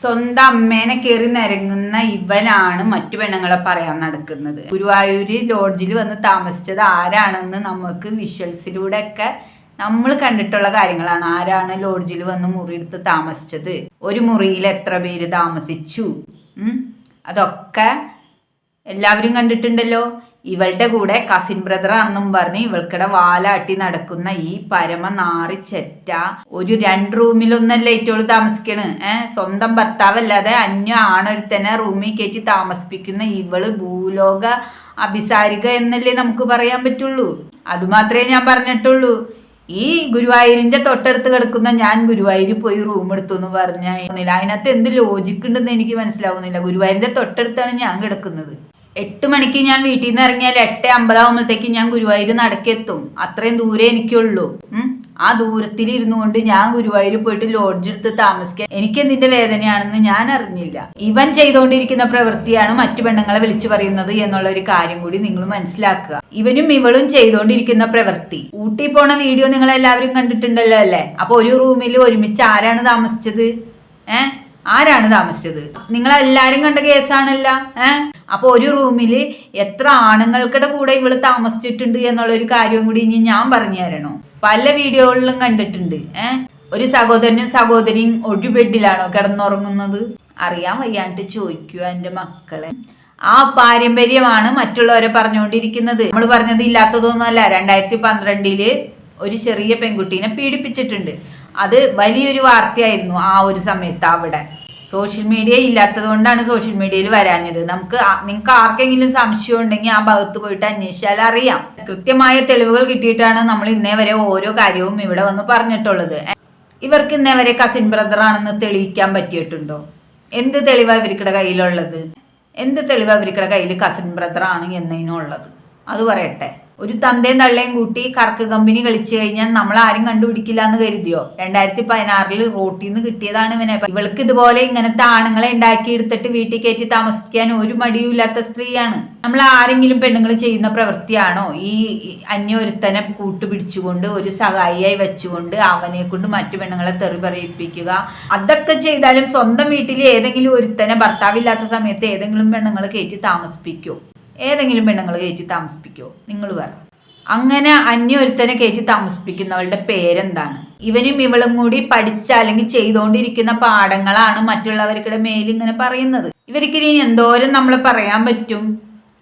സ്വന്തം അമ്മേനെ കയറി നിരങ്ങുന്ന ഇവനാണ് മറ്റു പെണ്ണുങ്ങളെ പറയാൻ നടക്കുന്നത്. ഗുരുവായൂര് ലോഡ്ജിൽ വന്ന് താമസിച്ചത് ആരാണെന്ന് നമുക്ക് വിഷ്വൽസിലൂടെ ഒക്കെ നമ്മൾ കണ്ടിട്ടുള്ള കാര്യങ്ങളാണ്. ആരാണ് ലോഡ്ജിൽ വന്ന് മുറിയെടുത്ത് താമസിച്ചത്, ഒരു മുറിയിൽ എത്ര പേര് താമസിച്ചു, അതൊക്കെ എല്ലാവരും കണ്ടിട്ടുണ്ടല്ലോ. ഇവളുടെ കൂടെ കസിൻ ബ്രദർ ആണെന്നും പറഞ്ഞ് ഇവൾക്കിടെ വാലാട്ടി നടക്കുന്ന ഈ പരമ നാറി ചെറ്റ ഒരു 2 റൂമിലൊന്നല്ല ഏറ്റവും താമസിക്കണ്. സ്വന്തം ഭർത്താവല്ലാതെ അന്യ ആണൊരുത്തനെ റൂമിൽ കയറ്റി താമസിപ്പിക്കുന്ന ഇവള് ഭൂലോക അഭിസാരിക എന്നല്ലേ നമുക്ക് പറയാൻ പറ്റുള്ളൂ. അതുമാത്രമേ ഞാൻ പറഞ്ഞിട്ടുള്ളൂ. ഈ ഗുരുവായൂരിന്റെ തൊട്ടടുത്ത് കിടക്കുന്ന ഞാൻ ഗുരുവായൂരിൽ പോയി റൂം എടുത്തു എന്ന് പറഞ്ഞാൽ അതിനകത്ത് എന്ത് ലോജിക്ക് ഉണ്ടെന്ന് എനിക്ക് മനസ്സിലാവുന്നില്ല. ഗുരുവായൂരിന്റെ തൊട്ടടുത്താണ് ഞാൻ കിടക്കുന്നത്. 8 മണിക്ക് ഞാൻ വീട്ടിൽ നിന്ന് ഇറങ്ങിയാൽ 8:50 ആകുമ്പോഴത്തേക്ക് ഞാൻ ഗുരുവായൂർ നടക്കെത്തും. അത്രയും ദൂരെ എനിക്കുള്ളൂ. ആ ദൂരത്തിൽ ഇരുന്നു കൊണ്ട് ഞാൻ ഗുരുവായൂർ പോയിട്ട് ലോഡ്ജ് എടുത്ത് താമസിക്കാൻ എനിക്ക് എന്തിന്റെ വേദനയാണെന്ന് ഞാൻ അറിഞ്ഞില്ല. ഇവൻ ചെയ്തുകൊണ്ടിരിക്കുന്ന പ്രവൃത്തിയാണ് മറ്റു പെണ്ണുങ്ങളെ വിളിച്ചു പറയുന്നത് എന്നുള്ള ഒരു കാര്യം കൂടി നിങ്ങൾ മനസ്സിലാക്കുക. ഇവനും ഇവളും ചെയ്തുകൊണ്ടിരിക്കുന്ന പ്രവൃത്തി. ഊട്ടി പോണ വീഡിയോ നിങ്ങൾ എല്ലാവരും കണ്ടിട്ടുണ്ടല്ലോ അല്ലേ? അപ്പൊ ഒരു റൂമിൽ ഒരുമിച്ച് ആരാണ് താമസിച്ചത്? ആരാണ് താമസിച്ചത്? നിങ്ങളെല്ലാരും കണ്ട കേസാണല്ല. അപ്പൊ ഒരു റൂമില് എത്ര ആണുങ്ങൾക്കിടെ കൂടെ ഇവള് താമസിച്ചിട്ടുണ്ട് എന്നുള്ളൊരു കാര്യം കൂടി ഇനി ഞാൻ പറഞ്ഞു തരണോ? പല വീഡിയോകളിലും കണ്ടിട്ടുണ്ട്. ഒരു സഹോദരനും സഹോദരിയും ഒരു ബെഡിലാണോ കിടന്നുറങ്ങുന്നത്? അറിയാൻ വയ്യാണ്ട് ചോദിക്കുക എൻ്റെ മക്കളെ. ആ പാരമ്പര്യമാണ് മറ്റുള്ളവരെ പറഞ്ഞുകൊണ്ടിരിക്കുന്നത്. നമ്മൾ പറഞ്ഞത് ഇല്ലാത്തതൊന്നുമല്ല. 2012 ഒരു ചെറിയ പെൺകുട്ടീനെ പീഡിപ്പിച്ചിട്ടുണ്ട്. അത് വലിയൊരു വാർത്തയായിരുന്നു ആ ഒരു സമയത്ത്. അവിടെ സോഷ്യൽ മീഡിയ ഇല്ലാത്തത് കൊണ്ടാണ് സോഷ്യൽ മീഡിയയിൽ വരാഞ്ഞത്. നിങ്ങൾക്ക് ആർക്കെങ്കിലും സംശയം ഉണ്ടെങ്കിൽ ആ ഭാഗത്ത് പോയിട്ട് അന്വേഷിച്ചാൽ അറിയാം. കൃത്യമായ തെളിവുകൾ കിട്ടിയിട്ടാണ് നമ്മൾ ഇന്നേ വരെ ഓരോ കാര്യവും ഇവിടെ വന്ന് പറഞ്ഞിട്ടുള്ളത്. ഇവർക്ക് ഇന്നേ വരെ കസിൻ ബ്രദർ ആണെന്ന് തെളിയിക്കാൻ പറ്റിയിട്ടുണ്ടോ? എന്ത് തെളിവാണ് ഇവർക്കിടെ കയ്യിലുള്ളത്? എന്ത് തെളിവാണ് ഇവർക്കിടെ കയ്യിൽ കസിൻ ബ്രദർ ആണ് എന്നതിനുള്ളത്? അത് പറയട്ടെ. ഒരു തന്തയും തള്ളയും കൂട്ടി കറക്ക് കമ്പനി കളിച്ചു കഴിഞ്ഞാൽ നമ്മൾ ആരും കണ്ടുപിടിക്കില്ല എന്ന് കരുതിയോ? 2016 റോട്ടിൽ നിന്ന് കിട്ടിയതാണ് ഇവനെ. ഇവൾക്ക് ഇതുപോലെ ഇങ്ങനത്തെ ആണുങ്ങളെ ഉണ്ടാക്കി എടുത്തിട്ട് വീട്ടിൽ കയറ്റി താമസിപ്പിക്കാൻ ഒരു മടിയും ഇല്ലാത്ത സ്ത്രീയാണ്. നമ്മൾ ആരെങ്കിലും പെണ്ണുങ്ങൾ ചെയ്യുന്ന പ്രവൃത്തിയാണോ ഈ അന്യൊരുത്തനെ കൂട്ടുപിടിച്ചുകൊണ്ട് ഒരു സഹായിയായി വെച്ചുകൊണ്ട് അവനെ കൊണ്ട് മറ്റു പെണ്ണുങ്ങളെ തെറി പറയിപ്പിക്കുക? അതൊക്കെ ചെയ്താലും സ്വന്തം വീട്ടിൽ ഏതെങ്കിലും ഒരുത്തനെ ഭർത്താവില്ലാത്ത സമയത്ത് ഏതെങ്കിലും പെണ്ണുങ്ങൾ കയറ്റി താമസിപ്പിക്കുമോ? ഏതെങ്കിലും പെണ്ണുങ്ങൾ കയറ്റി താമസിപ്പിക്കുമോ? നിങ്ങൾ പറ. അങ്ങനെ അന്യൊരുത്തനെ കയറ്റി താമസിപ്പിക്കുന്നവളുടെ പേരെന്താണ്? ഇവനും ഇവളും കൂടി പഠിച്ച അല്ലെങ്കിൽ ചെയ്തുകൊണ്ടിരിക്കുന്ന പാഠങ്ങളാണ് മറ്റുള്ളവർക്കിടെ മേലിങ്ങനെ പറയുന്നത്. ഇവർക്ക് ഇനി എന്തോരം നമ്മൾ പറയാൻ പറ്റും?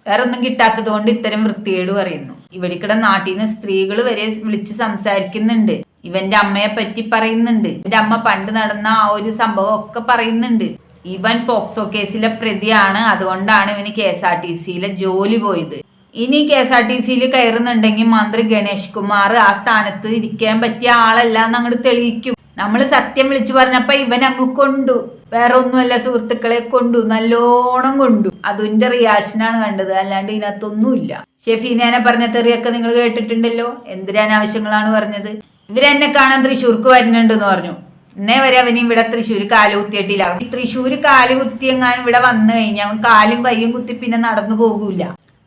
വേറെ ഒന്നും കിട്ടാത്തത് കൊണ്ട് ഇത്തരം വൃത്തികേട് പറയുന്നു. ഇവർക്കിടെ നാട്ടിൽ നിന്ന് സ്ത്രീകൾ വരെ വിളിച്ച് സംസാരിക്കുന്നുണ്ട്. ഇവന്റെ അമ്മയെ പറ്റി പറയുന്നുണ്ട്. എന്റെ അമ്മ പണ്ട് നടന്ന ആ ഒരു സംഭവം ഒക്കെ പറയുന്നുണ്ട്. ഇവൻ പോക്സോ കേസിലെ പ്രതിയാണ്. അതുകൊണ്ടാണ് ഇവന് KSRTCയിലെ ജോലി പോയത്. ഇനി KSRTCയിൽ കയറുന്നുണ്ടെങ്കിൽ മന്ത്രി ഗണേഷ് കുമാർ ആ സ്ഥാനത്ത് ഇരിക്കാൻ പറ്റിയ ആളല്ല എന്ന് അങ്ങോട്ട് തെളിയിക്കും. നമ്മൾ സത്യം വിളിച്ചു പറഞ്ഞപ്പോ ഇവൻ അങ്ങ് കൊണ്ടു. വേറെ ഒന്നുമല്ല സുഹൃത്തുക്കളെ, കൊണ്ടു, നല്ലോണം കൊണ്ടു. അതിന്റെ റിയാക്ഷനാണ് കണ്ടത്, അല്ലാണ്ട് ഇതിനകത്തൊന്നുമില്ല. ഷെഫീനെ പറഞ്ഞ തെറിയൊക്കെ നിങ്ങൾ കേട്ടിട്ടുണ്ടല്ലോ. എന്തിനാവശ്യങ്ങളാണ് പറഞ്ഞത്? ഇവരെന്നെ കാണാൻ തൃശ്ശൂർക്ക് വരുന്നുണ്ടെന്ന് പറഞ്ഞു. ഇന്നേ വരെ അവന് ഇവിടെ തൃശ്ശൂർ കാല് കുത്തിയിട്ടില്ല. തൃശ്ശൂർ കാല് കുത്തിയെങ്ങാനും ഇവിടെ വന്നു കഴിഞ്ഞാൽ അവൻ കാലും കയ്യും കുത്തി പിന്നെ നടന്നു പോകൂല.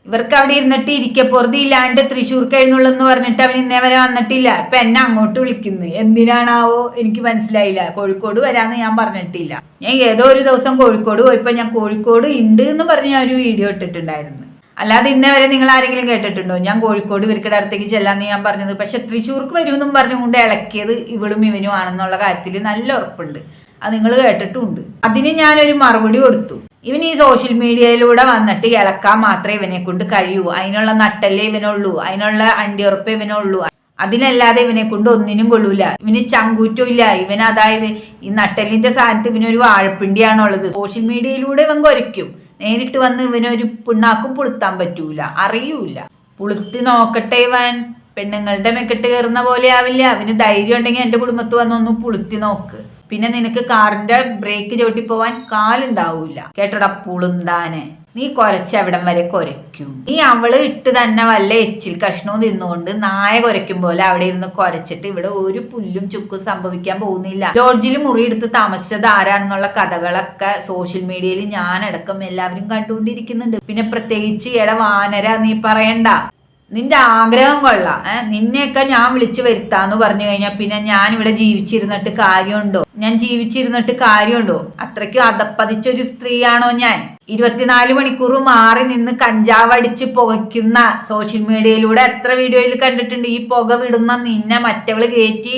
ഇവർക്ക് അവിടെ ഇരുന്നിട്ട് ഇരിക്കപ്പുറത്ത് ഇല്ലാണ്ട് തൃശ്ശൂർ കഴിഞ്ഞുള്ളെന്ന് പറഞ്ഞിട്ട് അവൻ ഇന്നേ വരെ വന്നിട്ടില്ല. ഇപ്പൊ എന്നെ അങ്ങോട്ട് വിളിക്കുന്നത് എന്തിനാണാവോ? എനിക്ക് മനസ്സിലായില്ല. കോഴിക്കോട് വരാന്ന് ഞാൻ പറഞ്ഞിട്ടില്ല. ഞാൻ ഏതോ ഒരു ദിവസം കോഴിക്കോട് പോയപ്പോ ഞാൻ കോഴിക്കോട് ഉണ്ട് എന്ന് പറഞ്ഞ് ഞാൻ ഒരു വീഡിയോ ഇട്ടിട്ടുണ്ടായിരുന്നു. അല്ലാതെ ഇന്നേ വരെ നിങ്ങൾ ആരെങ്കിലും കേട്ടിട്ടുണ്ടോ ഞാൻ കോഴിക്കോട് ഇവർക്കിടെ അടുത്തേക്ക് ചെല്ലാന്ന് ഞാൻ പറഞ്ഞത്? പക്ഷെ തൃശ്ശൂർക്ക് വരുമെന്നും പറഞ്ഞുകൊണ്ട് ഇളക്കിയത് ഇവളും ഇവനും ആണെന്നുള്ള കാര്യത്തിൽ നല്ല ഉറപ്പുണ്ട്. അത് നിങ്ങൾ കേട്ടിട്ടുമുണ്ട്. അതിന് ഞാനൊരു മറുപടി കൊടുത്തു. ഇവൻ ഈ സോഷ്യൽ മീഡിയയിലൂടെ വന്നിട്ട് ഇളക്കാൻ മാത്രമേ ഇവനെ കൊണ്ട് കഴിയൂ. അതിനുള്ള നട്ടല്ലേ ഇവനുള്ളൂ, അതിനുള്ള അണ്ടിയുറപ്പേ ഇവനുള്ളൂ. അതിനല്ലാതെ ഇവനെ കൊണ്ട് ഒന്നിനും കൊള്ളൂല. ഇവന് ചങ്കൂറ്റം ഇല്ല. ഇവൻ അതായത് ഈ നട്ടലിന്റെ സ്ഥാനത്ത് ഇവനൊരു വാഴപ്പിണ്ടിയാണുള്ളത്. സോഷ്യൽ മീഡിയയിലൂടെ ഇവൻ കുരയ്ക്കും. നേരിട്ട് വന്ന് ഇവനൊരു പിണ്ണാക്കും പുളുത്താൻ പറ്റൂല, അറിയൂല. പുളുത്തി നോക്കട്ടെ ഇവൻ. പെണ്ണുങ്ങളുടെ മെക്കെട്ട് കയറുന്ന പോലെ ആവില്ല. അവന് ധൈര്യം ഉണ്ടെങ്കിൽ എൻ്റെ കുടുംബത്ത് വന്നൊന്ന് പുളുത്തി നോക്ക്. പിന്നെ നിനക്ക് കാറിന്റെ ബ്രേക്ക് ചവിട്ടി പോവാൻ കാലുണ്ടാവൂല. കേട്ടോടാ പുളുന്താനെ. നീ കുരച്ചവിടം വരെ കുരയ്ക്കും. നീ അവള് ഇട്ട് തന്നെ വല്ല എച്ചിൽ കഷ്ണവും തിന്നുകൊണ്ട് നായ കുരയ്ക്കും പോലെ അവിടെ ഇരുന്ന് കുരച്ചിട്ട് ഇവിടെ ഒരു പുല്ലും ചുക്കും സംഭവിക്കാൻ പോകുന്നില്ല. ജോർജിൽ മുറിയെടുത്ത് താമസിച്ചത് ആരാണെന്നുള്ള കഥകളൊക്കെ സോഷ്യൽ മീഡിയയിൽ ഞാനടക്കം എല്ലാവരും കണ്ടുകൊണ്ടിരിക്കുന്നുണ്ട്. പിന്നെ പ്രത്യേകിച്ച് വാനര നീ പറയണ്ട. നിന്റെ ആഗ്രഹം കൊള്ളാം. നിന്നെയൊക്കെ ഞാൻ വിളിച്ചു വരുത്താന്ന് പറഞ്ഞു കഴിഞ്ഞാൽ പിന്നെ ഞാൻ ഇവിടെ ജീവിച്ചിരുന്നിട്ട് കാര്യമുണ്ടോ? ഞാൻ ജീവിച്ചിരുന്നിട്ട് കാര്യമുണ്ടോ? അത്രയ്ക്കും അധപ്പതിച്ചൊരു സ്ത്രീയാണോ ഞാൻ? 24 മണിക്കൂർ മാറി നിന്ന് കഞ്ചാവ് അടിച്ച് പുകയ്ക്കുന്ന സോഷ്യൽ മീഡിയയിലൂടെ എത്ര വീഡിയോയിൽ കണ്ടിട്ടുണ്ട്. ഈ പുക വിടുന്ന നിന്നെ മറ്റവള് കയറ്റി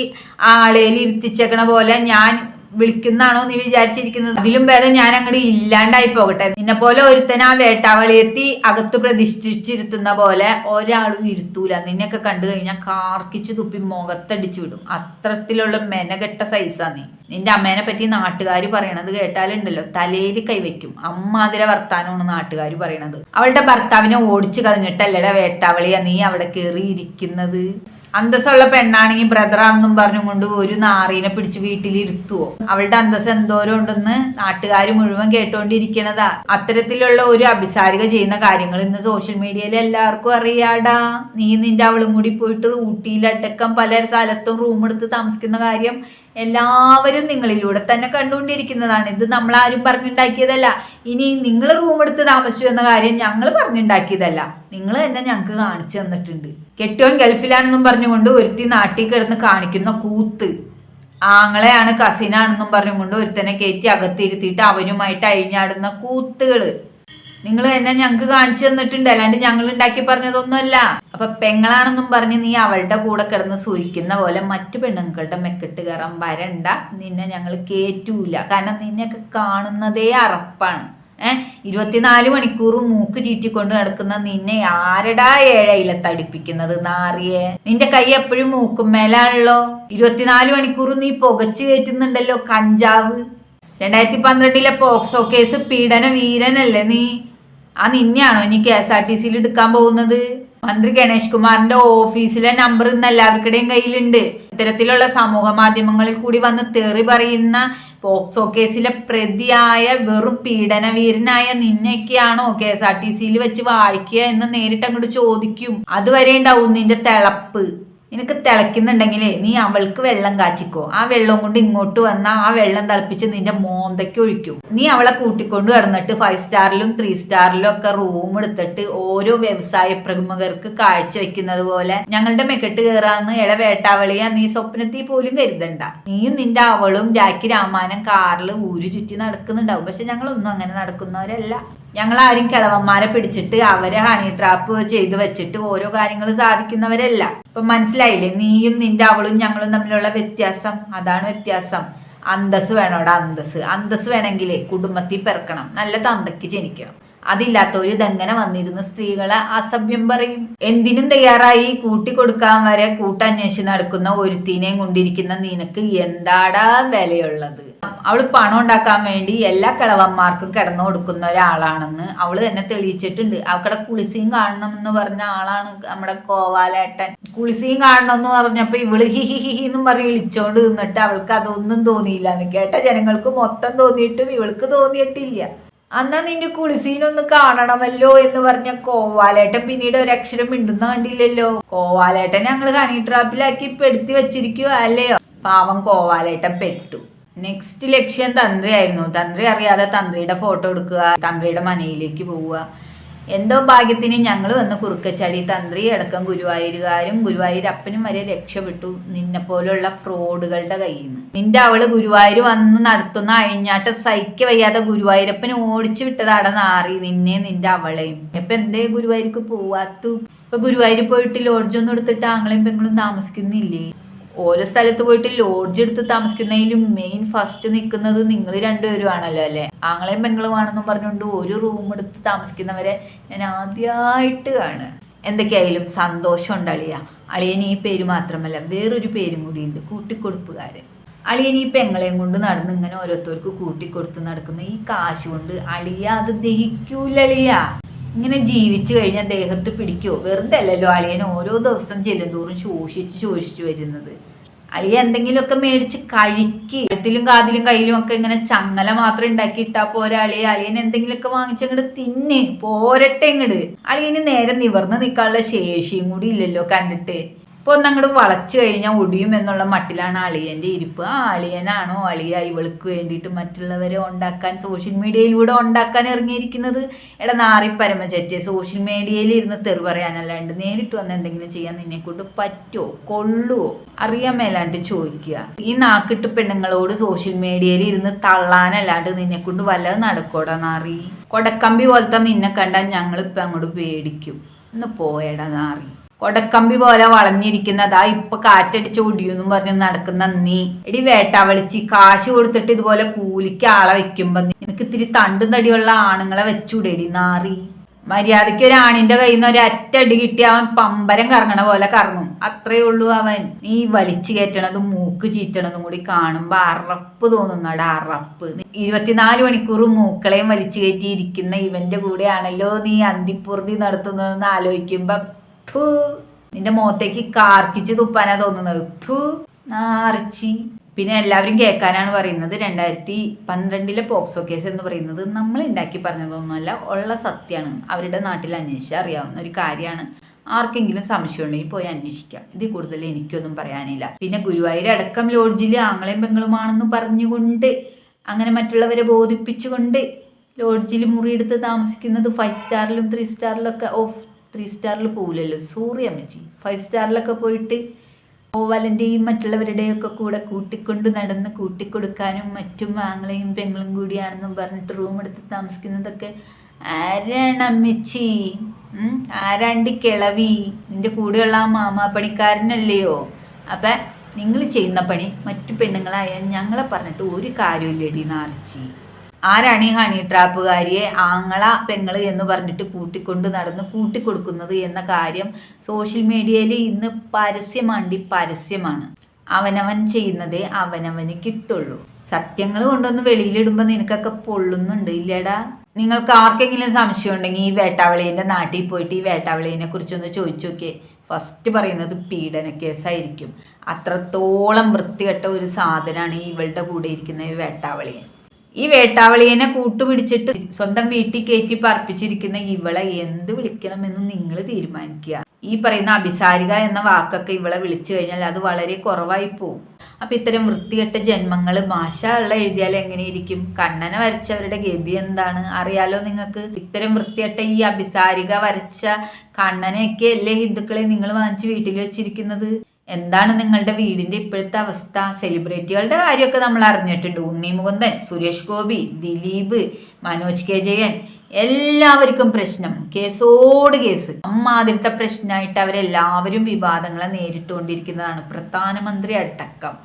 ആളേൽ ഇരുത്തിച്ചേക്കണ പോലെ ഞാൻ വിളിക്കുന്നാണോ നീ വിചാരിച്ചിരിക്കുന്നത്? അതിലും ഭേദം ഞാൻ അങ്ങോട്ട് ഇല്ലാണ്ടായി പോകട്ടെ. നിന്നെ പോലെ ഒരുത്തന ആ വേട്ടാവളിയെത്തി അകത്ത് പ്രതിഷ്ഠിച്ചിരുത്തുന്ന പോലെ ഒരാളും ഇരുത്തൂല. നിന്നെയൊക്കെ കണ്ടു കഴിഞ്ഞാൽ കാർക്കിച്ച് തുപ്പി മുഖത്തടിച്ചു വിടും. അത്രത്തിലുള്ള മെനകെട്ട സൈസാ നീ. നിന്റെ അമ്മേനെ പറ്റി നാട്ടുകാർ പറയണത് കേട്ടാലുണ്ടല്ലോ തലയിൽ കൈവയ്ക്കും. അമ്മാതിര വർത്താനമാണ് നാട്ടുകാർ പറയണത്. അവളുടെ ഭർത്താവിനെ ഓടിച്ചു കളഞ്ഞിട്ടല്ലട വേട്ടാവളിയാ നീ അവിടെ കയറി ഇരിക്കുന്നത്. അന്തസ്സുള്ള പെണ്ണാണെങ്കിൽ ബ്രദറാണെന്നും പറഞ്ഞുകൊണ്ട് ഒരു നാറീനെ പിടിച്ച് വീട്ടിലിരുത്തുവോ? അവളുടെ അന്തസ് എന്തോരം ഉണ്ടെന്ന് നാട്ടുകാർ മുഴുവൻ കേട്ടോണ്ടിരിക്കണതാ. അത്തരത്തിലുള്ള ഒരു അഭിസാരിക ചെയ്യുന്ന കാര്യങ്ങൾ ഇന്ന് സോഷ്യൽ മീഡിയയിൽ എല്ലാവർക്കും അറിയാടാ. നീ നിന്റെ അവളും കൂടി പോയിട്ട് ഊട്ടിയിലടക്കം പല സ്ഥലത്തും റൂം എടുത്ത് താമസിക്കുന്ന കാര്യം എല്ലാവരും നിങ്ങളിലൂടെ തന്നെ കണ്ടുകൊണ്ടിരിക്കുന്നതാണ്. ഇത് നമ്മളാരും പറഞ്ഞുണ്ടാക്കിയതല്ല. ഇനി നിങ്ങൾ റൂം എടുത്ത് താമസിച്ചു എന്ന കാര്യം ഞങ്ങൾ പറഞ്ഞുണ്ടാക്കിയതല്ല, നിങ്ങൾ തന്നെ ഞങ്ങൾക്ക് കാണിച്ചു തന്നിട്ടുണ്ട്. കെട്ടിയോൻ ഗൾഫിലാണെന്നും പറഞ്ഞുകൊണ്ട് ഒരുത്തി നാട്ടിൽ കിടന്ന് കാണിക്കുന്ന കൂത്ത്, ആങ്ങളെയാണ് കസിനാണെന്നും പറഞ്ഞുകൊണ്ട് ഒരുത്തനെ കയറ്റി അകത്തിരുത്തിയിട്ട് അവനുമായിട്ട് അഴിഞ്ഞാടുന്ന കൂത്തുകള് നിങ്ങൾ തന്നെ ഞങ്ങൾക്ക് കാണിച്ചു തന്നിട്ടുണ്ട്. അല്ലാണ്ട് ഞങ്ങൾ ഉണ്ടാക്കി പറഞ്ഞതൊന്നുമല്ല. അപ്പൊ പെങ്ങളാണെന്നും പറഞ്ഞ് നീ അവളുടെ കൂടെ കിടന്ന് സൂഹിക്കുന്ന പോലെ മറ്റു പെണ്ണുങ്ങളുടെ മെക്കെട്ട് കയറാൻ വരണ്ട. നിന്നെ ഞങ്ങൾ കേറ്റൂല. കാരണം നിന്നെയൊക്കെ കാണുന്നതേ അറപ്പാണ്. 24 മണിക്കൂറും മൂക്ക് ചീറ്റിക്കൊണ്ട് നടക്കുന്ന നിന്നെ ആരടാ ഏഴയില തടിപ്പിക്കുന്നത്? നാറിയെ, നിന്റെ കൈ എപ്പോഴും മൂക്കും മേലാണല്ലോ. 24 മണിക്കൂറും നീ പുകച്ചു കയറ്റുന്നുണ്ടല്ലോ കഞ്ചാവ്. 2012 പോക്സോ കേസ് പീഡന വീരനല്ലേ നീ? നിന്നെയാണോ ഇനി KSRTCയിൽ എടുക്കാൻ പോകുന്നത്? മന്ത്രി ഗണേഷ് കുമാറിന്റെ ഓഫീസിലെ നമ്പർ ഇന്ന് എല്ലാവർക്കിടെയും കയ്യിലുണ്ട്. ഇത്തരത്തിലുള്ള സമൂഹ മാധ്യമങ്ങളിൽ കൂടി വന്ന് തെറി പറയുന്ന പോക്സോ കേസിലെ പ്രതിയായ വെറും പീഡനവീരനായ നിന്നെയൊക്കെയാണോ KSRTCയിൽ വെച്ച് വായിക്കുക എന്ന് നേരിട്ട് അങ്ങോട്ട് ചോദിക്കും. അതുവരെ ഉണ്ടാവും നിന്റെ തിളപ്പ്. നിനക്ക് തിളയ്ക്കുന്നുണ്ടെങ്കിലേ നീ അവൾക്ക് വെള്ളം കാച്ചിക്കോ. ആ വെള്ളം കൊണ്ട് ഇങ്ങോട്ട് വന്നാൽ ആ വെള്ളം തിളപ്പിച്ച് നിന്റെ മോന്തയ്ക്ക് ഒഴിക്കും. നീ അവളെ കൂട്ടിക്കൊണ്ട് കിടന്നിട്ട് 5 സ്റ്റാറിലും 3 സ്റ്റാറിലും ഒക്കെ റൂം എടുത്തിട്ട് ഓരോ വ്യവസായ പ്രമുഖർക്ക് കാഴ്ച വെക്കുന്നത് പോലെ ഞങ്ങളുടെ മെക്കെട്ട് കയറാന്ന് വേട്ടാവളിയാ നീ സ്വപ്നത്തിൽ പോലും കരുതണ്ട. നീയും നിന്റെ അവളും രാഖി രാമാനം കാറിൽ ഊരു ചുറ്റി നടക്കുന്നുണ്ടാവും. പക്ഷെ ഞങ്ങളൊന്നും അങ്ങനെ നടക്കുന്നവരല്ല. ഞങ്ങളാരും കിളവന്മാരെ പിടിച്ചിട്ട് അവരെ ഹണി ട്രാപ്പ് ചെയ്ത് വെച്ചിട്ട് ഓരോ കാര്യങ്ങൾ സാധിക്കുന്നവരല്ല. ഇപ്പൊ മനസ്സിലായില്ലേ നീയും നിന്റെ അവളും ഞങ്ങളും തമ്മിലുള്ള വ്യത്യാസം? അതാണ് വ്യത്യാസം. അന്തസ് വേണോടാ, അന്തസ് വേണമെങ്കിലേ കുടുംബത്തിൽ പിറക്കണം, നല്ല തന്തയ്ക്ക് ജനിക്കണം. അതില്ലാത്തവര് ഇതെങ്ങനെ വന്നിരുന്നു സ്ത്രീകളെ അസഭ്യം പറയും. എന്തിനും തയ്യാറായി കൂട്ടിക്കൊടുക്കാൻ വരെ കൂട്ടന്വേഷിച്ച് നടക്കുന്ന ഒരുത്തീനെയും കൊണ്ടിരിക്കുന്ന നിനക്ക് എന്താടാ വിലയുള്ളത്? അവള് പണം ഉണ്ടാക്കാൻ വേണ്ടി എല്ലാ കിളവന്മാർക്കും കിടന്നു കൊടുക്കുന്ന ഒരാളാണെന്ന് അവള് തന്നെ തെളിയിച്ചിട്ടുണ്ട്. അവക്കടെ കുളിസിയും കാണണം എന്ന് പറഞ്ഞ ആളാണ് നമ്മുടെ കോവാലേട്ടൻ. കുളിസിയും കാണണം എന്ന് പറഞ്ഞപ്പോ ഇവള് ഹിഹി എന്നും പറഞ്ഞ് വിളിച്ചോണ്ട് നിന്നിട്ട് അവൾക്ക് അതൊന്നും തോന്നിയില്ല. കേട്ട ജനങ്ങൾക്ക് മൊത്തം തോന്നിയിട്ടും ഇവൾക്ക് തോന്നിയിട്ടില്ല. അന്നാ നിന്റെ കുളിസീനൊന്ന് കാണണമല്ലോ എന്ന് പറഞ്ഞ കോവാലേട്ടൻ പിന്നീട് ഒരക്ഷരം മിണ്ടുന്ന കണ്ടില്ലല്ലോ. കോവാലേട്ടൻ ഞങ്ങള് ഹണി ട്രാപ്പിലാക്കി പെടുത്തി വെച്ചിരിക്കുക അല്ലയോ? പാവം കോവാലേട്ടൻ പെട്ടു. നെക്സ്റ്റ് ലക്ഷ്യം തന്ത്രിയായിരുന്നു. തന്ത്രി അറിയാതെ തന്ത്രിയുടെ ഫോട്ടോ എടുക്കുക, തന്ത്രിയുടെ മനയിലേക്ക് പോവുക. എന്തോ ഭാഗ്യത്തിന് ഞങ്ങൾ വന്ന് കുറുക്കച്ചാടി തന്ത്രി അടക്കം ഗുരുവായൂരുകാരും ഗുരുവായൂരപ്പനും വരെ രക്ഷപ്പെട്ടു നിന്നെ പോലുള്ള ഫ്രോഡുകളുടെ കയ്യിൽ നിന്ന്. നിന്റെ അവള് ഗുരുവായൂർ വന്ന് നടത്തുന്ന അഴിഞ്ഞാട്ടം സഹിക്ക വയ്യാതെ ഗുരുവായൂരപ്പന് ഓടിച്ചു വിട്ടതാടെ നാറി നിന്നെ നിന്റെ അവളെയും. ഇപ്പൊ എന്തേ ഗുരുവായൂർക്ക് പോവാത്തു? ഇപ്പൊ ഗുരുവായൂർ പോയിട്ട് ലോഡ്ജൊന്നും എടുത്തിട്ട് ആങ്ങളെയും പെങ്ങളും താമസിക്കുന്നില്ലേ? ഓരോ സ്ഥലത്ത് പോയിട്ട് ലോഡ്ജ് എടുത്ത് താമസിക്കുന്നതിലും മെയിൻ ഫസ്റ്റ് നിൽക്കുന്നത് നിങ്ങൾ രണ്ടുപേരും ആണല്ലോ അല്ലെ? ആങ്ങളെയും പെങ്ങളുമാണെന്നും പറഞ്ഞുകൊണ്ട് ഒരു റൂം എടുത്ത് താമസിക്കുന്നവരെ ഞാൻ ആദ്യമായിട്ട് കാണുക. എന്തൊക്കെയായാലും സന്തോഷം ഉണ്ട് അളിയ. അളിയന് ഈ പേര് മാത്രമല്ല വേറൊരു പേരും കൂടി ഉണ്ട്, കൂട്ടിക്കൊടുപ്പുകാരൻ. അളിയൻ ഈ പെങ്ങളെയും കൊണ്ട് നടന്ന് ഇങ്ങനെ ഓരോരുത്തർക്ക് കൂട്ടിക്കൊടുത്ത് നടക്കുന്ന ഈ കാശ് കൊണ്ട് അളിയ അത് ദഹിക്കൂല. അളിയ ഇങ്ങനെ ജീവിച്ചു കഴിഞ്ഞാൽ ദേഹത്ത് പിടിക്കുമോ? വെറുതെ അല്ലല്ലോ അളിയൻ ഓരോ ദിവസം ചെല്ലുന്തോറും ശോഷിച്ചു വരുന്നത്. അളിയ എന്തെങ്കിലുമൊക്കെ മേടിച്ച് കഴിക്ക്. കഴുത്തിലും കാതിലും കയ്യിലും ഒക്കെ ഇങ്ങനെ ചങ്ങല മാത്രം ഉണ്ടാക്കി ഇട്ടാ പോരാ അളിയ. അളിയൻ എന്തെങ്കിലുമൊക്കെ വാങ്ങിച്ചങ്ങോട്ട് പോരട്ടെ ഇങ്ങട്. അളിയന് നേരെ നിവർന്ന് നിൽക്കാനുള്ള ശേഷിയും കൂടി ഇല്ലല്ലോ കണ്ടിട്ട്. ഇപ്പോൾ ഒന്നങ്ങോട്ട് വളച്ചു കഴിഞ്ഞാൽ ഒടിയും എന്നുള്ള മട്ടിലാണ് അളിയൻ്റെ ഇരിപ്പ്. ആ അളിയനാണോ അളിയ ഇവൾക്ക് വേണ്ടിയിട്ട് മറ്റുള്ളവരെ ഉണ്ടാക്കാൻ സോഷ്യൽ മീഡിയയിലൂടെ ഉണ്ടാക്കാൻ ഇറങ്ങിയിരിക്കുന്നത്? എടാ നാറി പരമചറ്റ, സോഷ്യൽ മീഡിയയിൽ ഇരുന്ന് തെറി പറയാനല്ലാണ്ട് നേരിട്ട് വന്ന് എന്തെങ്കിലും ചെയ്യാൻ നിന്നെക്കൊണ്ട് പറ്റുമോ, കൊള്ളുവോ? അറിയാൻ മേലാണ്ട് ചോദിക്കുക. ഈ നാക്കിട്ട് പെണ്ണുങ്ങളോട് സോഷ്യൽ മീഡിയയിൽ ഇരുന്ന് തള്ളാനല്ലാണ്ട് നിന്നെക്കൊണ്ട് വല്ലതും നടക്കോടാ നാറി? കൊടക്കമ്പി പോലത്തെ നിന്നെ കണ്ടാൽ ഞങ്ങളിപ്പോൾ അങ്ങോട്ട് പേടിക്കും. ഒന്ന് പോയടാ നാറി. കൊടക്കമ്പി പോലെ വളഞ്ഞിരിക്കുന്നതാ ഇപ്പൊ കാറ്റടിച്ച് ഒടിയെന്നും പറഞ്ഞ് നടക്കുന്ന നീ. എടി വേട്ടാവളിച്ച് കാശ് കൊടുത്തിട്ട് ഇതുപോലെ കൂലിക്ക് ആളെ വെക്കുമ്പോ നിനക്ക് ഇത്തിരി തണ്ടും തടിയുള്ള ആണുങ്ങളെ വെച്ചൂടെടി നാറി? മര്യാദയ്ക്ക് ഒരു ആണിന്റെ കയ്യിൽ നിന്ന് ഒരു അറ്റടി കിട്ടി അവൻ പമ്പരം കറങ്ങണ പോലെ കറങ്ങും, അത്രേ ഉള്ളൂ അവൻ. നീ വലിച്ചു കയറ്റണതും മൂക്ക് ചീറ്റണതും കൂടി കാണുമ്പോ അറപ്പ് തോന്നുന്നടാ, അറപ്പ്. 24 മണിക്കൂർ മൂക്കളെയും വലിച്ചു കയറ്റി ഇരിക്കുന്ന ഇവന്റെ കൂടെയാണല്ലോ നീ അന്തിപ്പുറതി നടത്തുന്നതെന്ന് ആലോചിക്കുമ്പോ നിന്റെ മുഖത്തേക്ക് കാർക്കിച്ച് തുപ്പാനാ തോന്നുന്നത്. നാറിച്ചി. പിന്നെ എല്ലാവരും കേൾക്കാനാണ് പറയുന്നത് 2012 പോക്സോ കേസ് എന്ന് പറയുന്നത് നമ്മൾ ഉണ്ടാക്കി പറഞ്ഞതൊന്നുമല്ല, ഉള്ള സത്യമാണ്. അവരുടെ നാട്ടിൽ അന്വേഷിച്ചാൽ അറിയാവുന്ന ഒരു കാര്യമാണ്. ആർക്കെങ്കിലും സംശയം ഉണ്ടെങ്കിൽ പോയി അന്വേഷിക്കാം. ഇതിൽ കൂടുതൽ എനിക്കൊന്നും പറയാനില്ല. പിന്നെ ഗുരുവായൂർ അടക്കം ലോഡ്ജിൽ ആങ്ങളെയും പെങ്ങളുമാണെന്ന് പറഞ്ഞുകൊണ്ട് അങ്ങനെ മറ്റുള്ളവരെ ബോധിപ്പിച്ചുകൊണ്ട് ലോഡ്ജിൽ മുറിയെടുത്ത് താമസിക്കുന്നത് 5 സ്റ്റാറിലും 3 സ്റ്റാറിലൊക്കെ 3 സ്റ്റാറിൽ പോകില്ലല്ലോ, സോറി അമ്മച്ചി. 5 സ്റ്റാറിലൊക്കെ പോയിട്ട് ഓവലൻ്റെയും മറ്റുള്ളവരുടെയും ഒക്കെ കൂടെ കൂട്ടിക്കൊണ്ട് നടന്ന് കൂട്ടിക്കൊടുക്കാനും മറ്റും ആങ്ങളെയും പെങ്ങളും കൂടിയാണെന്നും പറഞ്ഞിട്ട് റൂം എടുത്ത് താമസിക്കുന്നതൊക്കെ ആരാണ് അമ്മച്ചി? ആരാണ്ടി കിളവി? നിന്റെ കൂടെയുള്ള ആ മാമാപ്പണിക്കാരനല്ലയോ? അപ്പം നിങ്ങൾ ചെയ്യുന്ന പണി മറ്റു പെണ്ണുങ്ങളായ ഞങ്ങളെ പറഞ്ഞിട്ട് ഒരു കാര്യമില്ലടി നാർച്ചി. ആരാണ് ഈ ഹണി ട്രാപ്പുകാരിയെ ആങ്ങള പെങ്ങള് എന്ന് പറഞ്ഞിട്ട് കൂട്ടിക്കൊണ്ട് നടന്ന് കൂട്ടിക്കൊടുക്കുന്നത് എന്ന കാര്യം സോഷ്യൽ മീഡിയയിൽ ഇന്ന് പരസ്യമാണ്. അവനവൻ ചെയ്യുന്നതേ അവനവന് കിട്ടുള്ളൂ. സത്യങ്ങൾ കൊണ്ടൊന്ന് വെളിയിലിടുമ്പോൾ നിനക്കൊക്കെ പൊള്ളുന്നുണ്ട് ഇല്ലേടാ? നിങ്ങൾക്ക് ആർക്കെങ്കിലും സംശയം ഉണ്ടെങ്കിൽ ഈ വേട്ടാവളീൻ്റെ നാട്ടിൽ പോയിട്ട് ഈ വേട്ടാവളീനെ കുറിച്ചൊന്ന് ചോദിച്ചു നോക്കിയേ. ഫസ്റ്റ് പറയുന്നത് പീഡന കേസായിരിക്കും. അത്രത്തോളം വൃത്തികെട്ട ഒരു സാധനമാണ് ഇവളുടെ കൂടെ ഇരിക്കുന്ന ഈ വേട്ടാവളിയൻ. ഈ വേട്ടാവളിയനെ കൂട്ടുപിടിച്ചിട്ട് സ്വന്തം വീട്ടിൽ കയറ്റി പറപ്പിച്ചിരിക്കുന്ന ഇവളെ എന്ത് വിളിക്കണമെന്ന് നിങ്ങൾ തീരുമാനിക്കുക. ഈ പറയുന്ന അഭിസാരിക എന്ന വാക്കൊക്കെ ഇവളെ വിളിച്ചു കഴിഞ്ഞാൽ അത് വളരെ കുറവായി പോവും. അപ്പം ഇത്തരം വൃത്തികെട്ട ജന്മങ്ങൾ മാഷാ ഉള്ള എഴുതിയാൽ എങ്ങനെയിരിക്കും? കണ്ണനെ വരച്ചവരുടെ ഗതി എന്താണ് അറിയാലോ നിങ്ങൾക്ക്? ഇത്തരം വൃത്തികെട്ട ഈ അഭിസാരിക വരച്ച കണ്ണനെയൊക്കെ അല്ലേ ഹിന്ദുക്കളെ നിങ്ങൾ വാങ്ങിച്ച് വീട്ടിൽ വെച്ചിരിക്കുന്നത്? എന്താണ് നിങ്ങളുടെ വീടിന്റെ ഇപ്പോഴത്തെ അവസ്ഥ? സെലിബ്രിറ്റികളുടെ കാര്യമൊക്കെ നമ്മൾ അറിഞ്ഞിട്ടുണ്ട്. ഉണ്ണി മുകുന്ദൻ, സുരേഷ് ഗോപി, ദിലീപ്, മനോജ് കെ ജയൻ, എല്ലാവർക്കും പ്രശ്നം, കേസോട് കേസ്. അമ്മാതിരത്തെ പ്രശ്നമായിട്ട് അവരെല്ലാവരും വിവാദങ്ങളെ നേരിട്ടുകൊണ്ടിരിക്കുന്നതാണ്, പ്രധാനമന്ത്രി അടക്കം.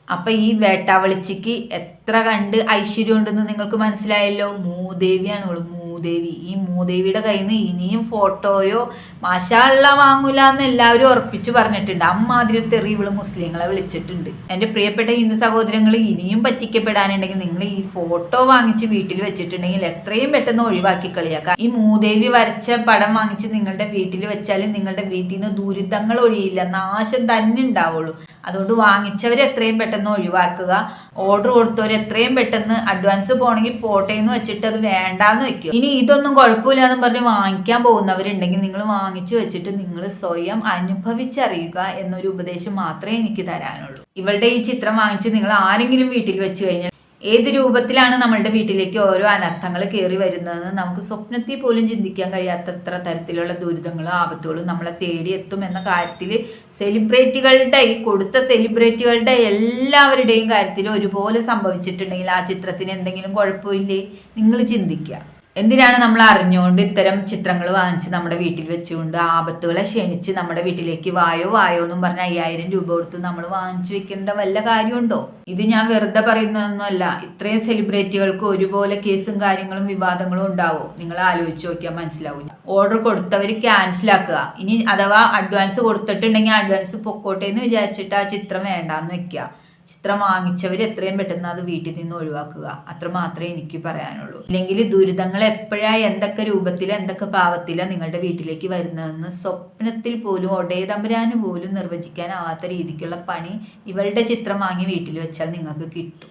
അപ്പൊ ഈ വേട്ടാവളിച്ചിക്ക് എത്ര കണ്ട് ഐശ്വര്യം ഉണ്ടെന്ന് നിങ്ങൾക്ക് മനസ്സിലായല്ലോ. മൂദേവിയാണ് ഇവള്, മൂദേവി. ഈ മൂദേവിയുടെ കയ്യിൽ നിന്ന് ഇനിയും ഫോട്ടോയോ മാഷാള്ള വാങ്ങൂല എന്ന് എല്ലാവരും ഉറപ്പിച്ചു പറഞ്ഞിട്ടുണ്ട്. അമ്മാതിരി തെറി ഇവള് മുസ്ലിങ്ങളെ വിളിച്ചിട്ടുണ്ട്. എൻ്റെ പ്രിയപ്പെട്ട ഹിന്ദു സഹോദരങ്ങൾ, ഇനിയും പറ്റിക്കപ്പെടാനുണ്ടെങ്കിൽ നിങ്ങൾ ഈ ഫോട്ടോ വാങ്ങിച്ച് വീട്ടിൽ വെച്ചിട്ടുണ്ടെങ്കിൽ എത്രയും പെട്ടെന്ന് ഒഴിവാക്കി കളിയാക്കാം. ഈ മൂദേവി വരച്ച പടം വാങ്ങിച്ച് നിങ്ങളുടെ വീട്ടിൽ വെച്ചാൽ നിങ്ങളുടെ വീട്ടിൽ നിന്ന് ദുരിതങ്ങൾ ഒഴിയില്ല, നാശം തന്നെ ഉണ്ടാവുള്ളൂ. അതുകൊണ്ട് വാങ്ങിച്ചവർ എത്രയും പെട്ടെന്ന് ഒഴിവാക്കുക. ഓർഡർ കൊടുത്തവർ എത്രയും പെട്ടെന്ന് അഡ്വാൻസ് പോകണമെങ്കിൽ പോട്ടെ എന്ന് വെച്ചിട്ട് അത് വേണ്ടാന്ന് വെക്കുക. ഇനി ഇതൊന്നും കുഴപ്പമില്ലാന്ന് പറഞ്ഞ് വാങ്ങിക്കാൻ പോകുന്നവരുണ്ടെങ്കിൽ നിങ്ങൾ വാങ്ങിച്ചു വെച്ചിട്ട് നിങ്ങൾ സ്വയം അനുഭവിച്ചറിയുക എന്നൊരു ഉപദേശം മാത്രമേ എനിക്ക് തരാനുള്ളൂ. ഇവളുടെ ഈ ചിത്രം വാങ്ങിച്ച് നിങ്ങൾ ആരെങ്കിലും വീട്ടിൽ വെച്ച് കഴിഞ്ഞാൽ ഏത് രൂപത്തിലാണ് നമ്മളുടെ വീട്ടിലേക്ക് ഓരോ അനർത്ഥങ്ങൾ കയറി വരുന്നതെന്ന് നമുക്ക് സ്വപ്നത്തിൽ പോലും ചിന്തിക്കാൻ കഴിയാത്തത്ര തരത്തിലുള്ള ദുരിതങ്ങളും ആപത്തുകളും നമ്മളെ തേടിയെത്തും എന്ന കാര്യത്തിൽ സെലിബ്രിറ്റികളുടെ, ഈ കൊടുത്ത സെലിബ്രിറ്റികളുടെ എല്ലാവരുടെയും കാര്യത്തിൽ ഒരുപോലെ സംഭവിച്ചിട്ടുണ്ടെങ്കിൽ ആ ചിത്രത്തിന് എന്തെങ്കിലും കുഴപ്പമില്ലേ? നിങ്ങൾ ചിന്തിക്കുക. എന്തിനാണ് നമ്മൾ അറിഞ്ഞുകൊണ്ട് ഇത്തരം ചിത്രങ്ങൾ വാങ്ങിച്ച് നമ്മുടെ വീട്ടിൽ വെച്ചുകൊണ്ട് ആപത്തുകളെ ക്ഷണിച്ച് നമ്മുടെ വീട്ടിലേക്ക് വായോ എന്നും പറഞ്ഞ് 5000 രൂപ കൊടുത്ത് നമ്മൾ വാങ്ങിച്ചു വെക്കേണ്ട വല്ല കാര്യമുണ്ടോ? ഇത് ഞാൻ വെറുതെ പറയുന്നതൊന്നുമല്ല. ഇത്രയും സെലിബ്രിറ്റികൾക്ക് ഒരുപോലെ കേസും കാര്യങ്ങളും വിവാദങ്ങളും ഉണ്ടാവും. നിങ്ങൾ ആലോചിച്ച് നോക്കിയാൽ മനസ്സിലാവും. ഓർഡർ കൊടുത്തവർ ക്യാൻസൽ ആക്കുക. ഇനി അഥവാ അഡ്വാൻസ് കൊടുത്തിട്ടുണ്ടെങ്കിൽ അഡ്വാൻസ് പൊക്കോട്ടെ എന്ന് വിചാരിച്ചിട്ട് ആ ചിത്രം വേണ്ടാന്ന് വെക്കുക. ചിത്രം വാങ്ങിച്ചവർ എത്രയും പെട്ടെന്ന് അത് വീട്ടിൽ നിന്ന് ഒഴിവാക്കുക. അത്ര മാത്രമേ എനിക്ക് പറയാനുള്ളൂ. ഇല്ലെങ്കിൽ ദുരിതങ്ങൾ എപ്പോഴാണ് എന്തൊക്കെ രൂപത്തിൽ എന്തൊക്കെ പാവത്തിലാണ് നിങ്ങളുടെ വീട്ടിലേക്ക് വരുന്നതെന്ന് സ്വപ്നത്തിൽ പോലും ഒടേതമ്പുരാന് പോലും നിർവചിക്കാനാവാത്ത രീതിക്കുള്ള പണി ഇവളുടെ ചിത്രം വാങ്ങി വീട്ടിൽ വെച്ചാൽ നിങ്ങൾക്ക് കിട്ടും.